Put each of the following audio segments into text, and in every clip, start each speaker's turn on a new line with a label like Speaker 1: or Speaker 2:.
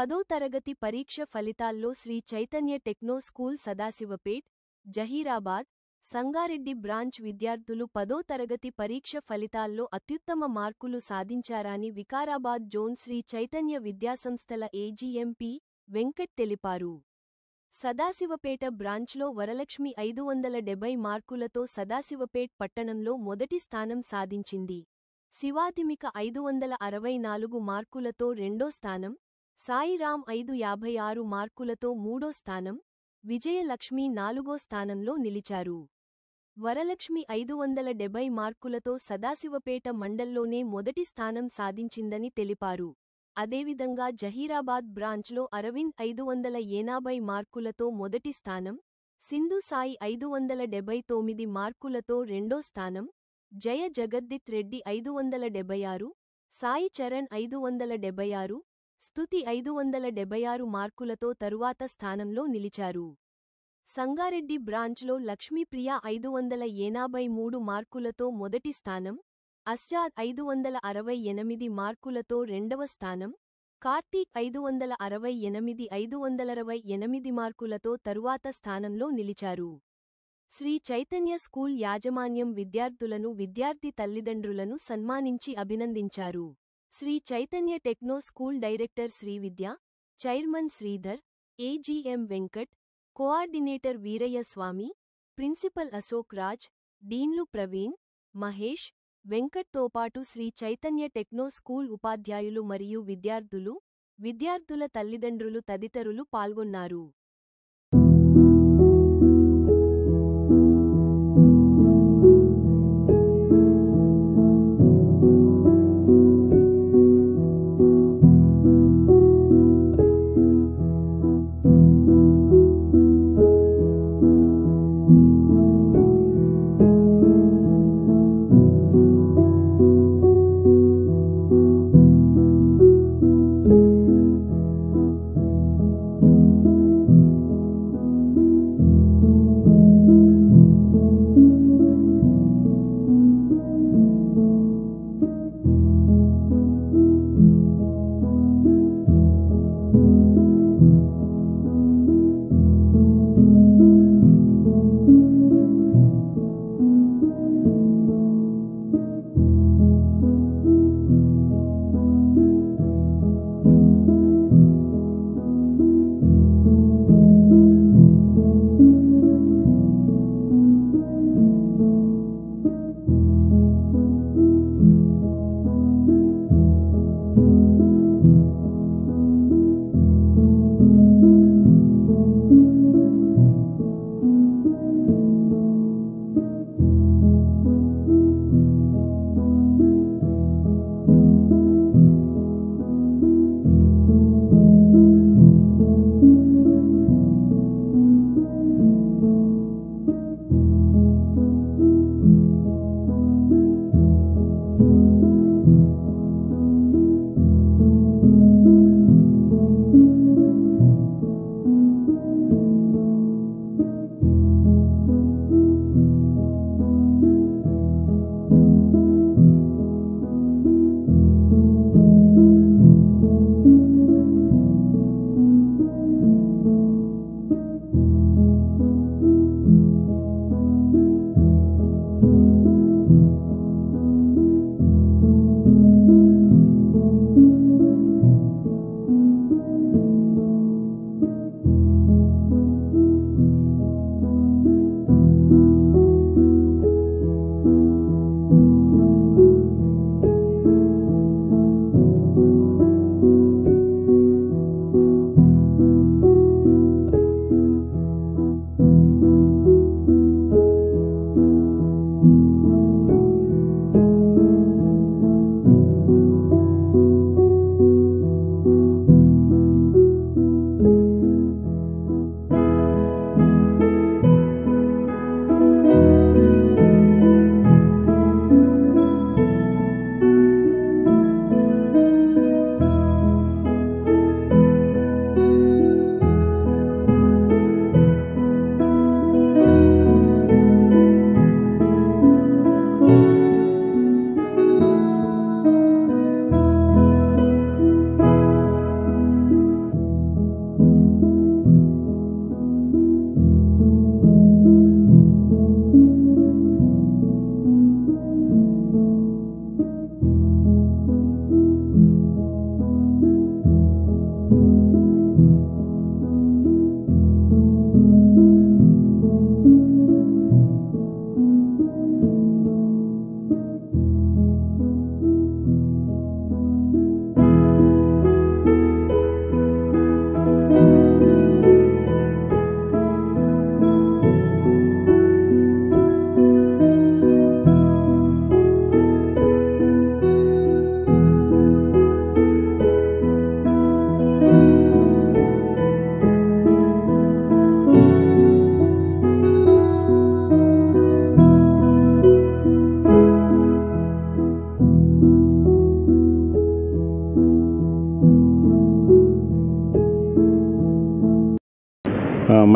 Speaker 1: 10వ తరగతి పరీక్ష ఫలితాల్లో Sri Chaitanya techno school Sadashivpet, Zaheerabad, Sangareddy branch విద్యార్థులు 10వ తరగతి పరీక్ష ఫలితాల్లో అత్యుత్తమ మార్కులు సాధించారని వికారాబాద్ జోన్ శ్రీ చైతన్య విద్యాసంస్థల ఏజీఎం పి. వెంకట్ తెలిపారు. సదాశివపేట బ్రాంచ్లో వరలక్ష్మి 570 మార్కులతో సదాశివపేట్ పట్టణంలో మొదటి స్థానం సాధించింది. శివాతిమిక 564 మార్కులతో రెండో స్థానం, సాయిరాం 556 మార్కులతో మూడో స్థానం, విజయలక్ష్మి నాలుగో స్థానంలో నిలిచారు. వరలక్ష్మి 570 మార్కులతో సదాశివపేట మండల్లోనే మొదటి స్థానం సాధించిందని తెలిపారు. అదేవిధంగా జహీరాబాద్ బ్రాంచ్లో అరవింద్ 580 మార్కులతో మొదటి స్థానం, సింధు సాయి 579 మార్కులతో రెండో స్థానం, జయ జగద్దిత్ రెడ్డి 576, సాయి చరణ్ 576, స్తుతి 576 మార్కులతో తరువాత స్థానంలో నిలిచారు. సంగారెడ్డి బ్రాంచ్లో లక్ష్మీప్రియ 583 మార్కులతో మొదటి స్థానం, అస్జాద్ 568 మార్కులతో రెండవ స్థానం, కార్తీక్ 568 528 మార్కులతో తరువాత స్థానంలో నిలిచారు. శ్రీ చైతన్య స్కూల్ యాజమాన్యం విద్యార్థులను, విద్యార్థి తల్లిదండ్రులను సన్మానించి అభినందించారు. Sri Chaitanya techno school director Srividya, chairman Sridhar, AGM Venkat, coordinator Veeraiah Swamy, principal Ashok Raj, డీన్లు ప్రవీణ్, మహేష్, వెంకట్తో పాటు శ్రీ చైతన్య టెక్నో స్కూల్ ఉపాధ్యాయులు మరియు విద్యార్థులు, విద్యార్థుల తల్లిదండ్రులు తదితరులు పాల్గొన్నారు.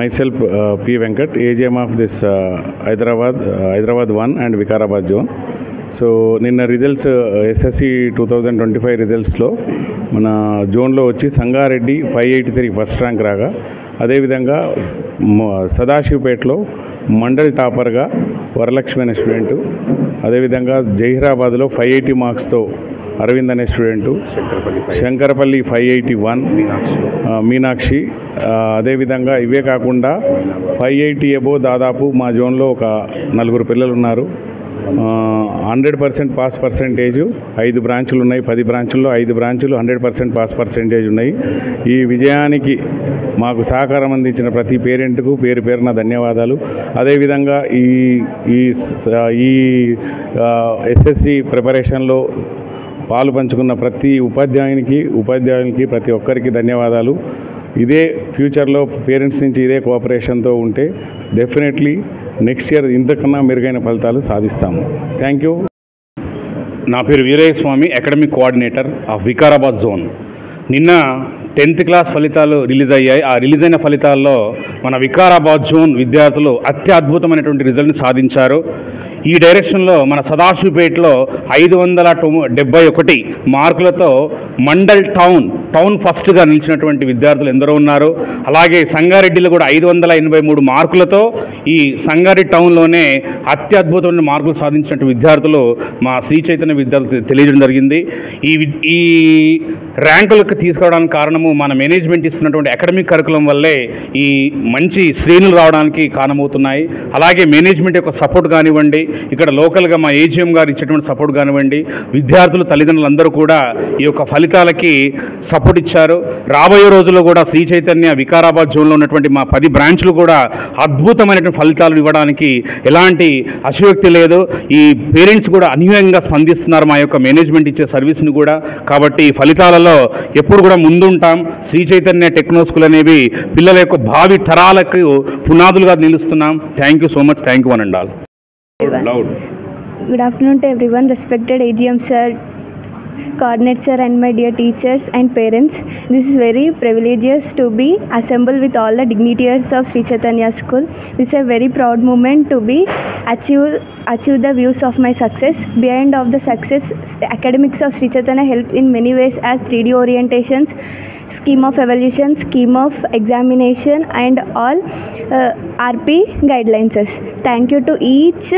Speaker 2: myself P. Venkat, AGM of this Hyderabad 1 and Vikarabad zone. So నిన్న రిజల్ట్స్ SSC 2025 రిజల్ట్స్లో మన జోన్లో వచ్చి సంగారెడ్డి 583 ఫస్ట్ ర్యాంక్ రాగా, అదేవిధంగా సదాశివపేటలో మండల్ టాపర్గా వరలక్ష్మి అనే స్టూడెంటు, అదేవిధంగా జహీరాబాద్లో 580 మార్క్స్తో అరవింద్ అనే స్టూడెంటు, శంకరపల్లి 581 మీనాక్షి, అదేవిధంగా ఇవే కాకుండా 580 అబోవ్ దాదాపు మా జోన్లో ఒక 4 పిల్లలు ఉన్నారు. 100% పాస్ పర్సెంటేజు 5 బ్రాంచులు ఉన్నాయి. 10 బ్రాంచుల్లో 5 బ్రాంచులు 100% పాస్ పర్సెంటేజ్ ఉన్నాయి. ఈ విజయానికి మాకు సహకారం అందించిన ప్రతి పేరెంట్కు పేరు పేరున ధన్యవాదాలు. అదేవిధంగా ఈ SSC ప్రిపరేషన్లో పాలు పంచుకున్న ప్రతి ఉపాధ్యాయునికి ప్రతి ఒక్కరికి ధన్యవాదాలు. ఇదే ఫ్యూచర్లో పేరెంట్స్ నుంచి ఇదే కోఆపరేషన్తో ఉంటే డెఫినెట్లీ నెక్స్ట్ ఇయర్ ఇంతకన్నా మెరుగైన ఫలితాలు సాధిస్తాము. Thank you.
Speaker 3: నా పేరు Veeraiah Swamy, academic coordinator of Vikarabad zone. నిన్న 10th క్లాస్ ఫలితాలు రిలీజ్ అయ్యాయి. ఆ రిలీజ్ అయిన ఫలితాల్లో మన వికారాబాద్ జోన్ విద్యార్థులు అత్యద్భుతమైనటువంటి రిజల్ట్ని సాధించారు. ఈ డైరెక్షన్లో మన సదాశివపేటలో 571 మార్కులతో మండల్ టౌన్ ఫస్ట్గా నిలిచినటువంటి విద్యార్థులు ఎందరో ఉన్నారు. అలాగే సంగారెడ్డిలో కూడా 583 మార్కులతో ఈ సంగారెడ్డి టౌన్లోనే అత్యద్భుతమైన మార్కులు సాధించినటువంటి విద్యార్థులు మా శ్రీ చైతన్య విద్యార్థులు తెలియజేయడం జరిగింది. ఈ ర్యాంకులకు తీసుకోవడానికి కారణము మన మేనేజ్మెంట్ ఇస్తున్నటువంటి అకాడమిక్ కరికులం వల్లే ఈ మంచి శ్రేణులు రావడానికి కారణమవుతున్నాయి. అలాగే మేనేజ్మెంట్ యొక్క సపోర్ట్ కానివ్వండి, ఇక్కడ లోకల్గా మా AGM గారు ఇచ్చేటువంటి సపోర్ట్ కానివ్వండి, విద్యార్థులు తల్లిదండ్రులందరూ కూడా ఈ యొక్క ఫలితాలకి సపోర్ట్ ఇచ్చారు. రాబోయే రోజుల్లో కూడా శ్రీ చైతన్య వికారాబాద్ జోన్లో ఉన్నటువంటి మా 10 బ్రాంచ్లు కూడా అద్భుతమైనటువంటి ఫలితాలు ఇవ్వడానికి ఎలాంటి అశయోక్తి లేదు. ఈ పేరెంట్స్ కూడా అన్యూయంగా స్పందిస్తున్నారు మా యొక్క మేనేజ్మెంట్ ఇచ్చే సర్వీస్ని కూడా. కాబట్టి ఈ ఫలితాలలో ఎప్పుడు కూడా ముందుంటాం. శ్రీ చైతన్య టెక్నో స్కూల్ అనేవి పిల్లల యొక్క భావి తరాలకు పునాదులుగా నిలుస్తున్నాం. Thank you so much. Thank you and all.
Speaker 4: Good afternoon to everyone, respected AGM sir, coordinator sir and my dear teachers and parents. This is very privilegious to be assembled with all the dignitaries of Sri Chaitanya School. This is a very proud moment to be achieve the views of my success. Behind of the success, the academics of Sri Chaitanya help in many ways as 3D orientations, scheme of evaluation, scheme of examination and all RP guidelines. Thank you to each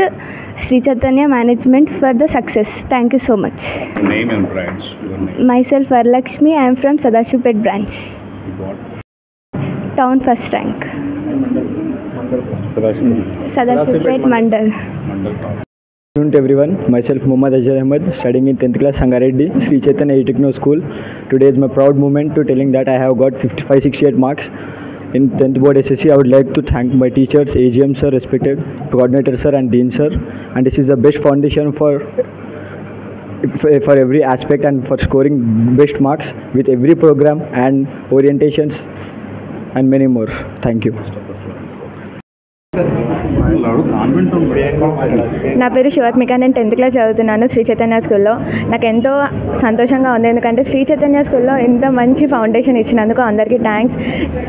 Speaker 4: Sri Chaitanya management for the success. Thank you so much.
Speaker 2: Name and branch.
Speaker 4: Myself Varalakshmi, I am from Sadashivpet branch. Town first rank. Sadashivpet Mandal.
Speaker 5: Good afternoon to everyone. Myself Muhammad Ajay Ahmed, studying in 10th class Sangareddy, Sri Chaitanya Techno School. Today is my proud moment to telling that I have got 5568 marks in 10th board SSC. I would like to thank my teachers, AGM sir, respected coordinator sir and dean sir. And this is the best foundation for every aspect and for scoring best marks with every program and orientations and many more. Thank you.
Speaker 4: నా పేరు శివాత్మిక, నేను 10th class చదువుతున్నాను శ్రీ చైతన్య స్కూల్లో. నాకు ఎంతో సంతోషంగా ఉంది, ఎందుకంటే శ్రీ చైతన్య స్కూల్లో ఎంత మంచి ఫౌండేషన్ ఇచ్చినందుకు అందరికీ థ్యాంక్స్.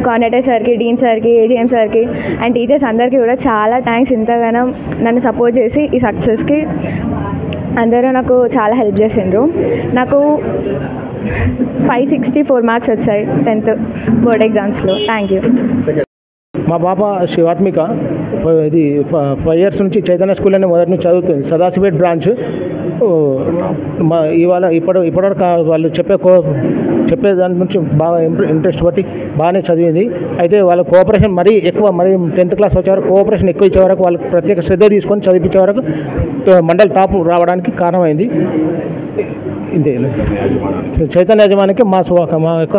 Speaker 4: కోఆర్డినేటర్ సార్కి, డీన్ సార్కి, AGM సార్కి అండ్ టీచర్స్ అందరికీ కూడా చాలా థ్యాంక్స్. ఇంతగానో నన్ను సపోర్ట్ చేసి ఈ సక్సెస్కి అందరూ నాకు చాలా హెల్ప్ చేసిండ్రు. నాకు 564 మార్క్స్ వచ్చాయి 10th బోర్డ్ ఎగ్జామ్స్లో. Thank you.
Speaker 6: మా పాప శివాత్మిక ఇది 5 years నుంచి చైతన్య స్కూల్ అనే మొదటి నుంచి చదువుతుంది. సదాశివపేట్ బ్రాంచ్. మా ఇప్పటివరకు వాళ్ళు చెప్పే దాని నుంచి బాగా ఇంట్రెస్ట్ బట్టి బాగానే చదివింది. అయితే వాళ్ళ కోఆపరేషన్ మరీ 10th క్లాస్ వచ్చేవరకు కోఆపరేషన్ ఎక్కువ ఇచ్చే వరకు వాళ్ళకి ప్రత్యేక శ్రద్ధ తీసుకొని చదివించే వరకు మండల్ టాప్ రావడానికి కారణమైంది. ఇదే చైతన్య యజమానికి మా యొక్క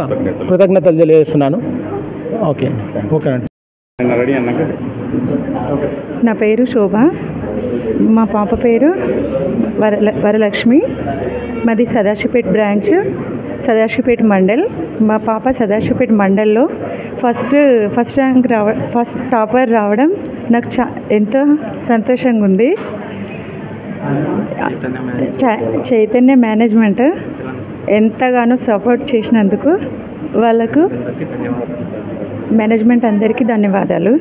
Speaker 6: కృతజ్ఞతలు తెలియజేస్తున్నాను. ఓకే అండి.
Speaker 7: నా పేరు శోభ, మా పాప పేరు వరలక్ష్మి. మాది సదాశివపేట్ బ్రాంచ్, సదాశివపేట్ మండల్. మా పాప సదాశివపేట్ మండల్లో ఫస్ట్ ర్యాంక్ ఫస్ట్ టాపర్ రావడం నాకు ఎంతో సంతోషంగా ఉంది. చైతన్య మేనేజ్మెంట్ ఎంతగానో సపోర్ట్ చేసినందుకు వాళ్ళకు మేనేజ్మెంట్ అందరికీ ధన్యవాదాలు.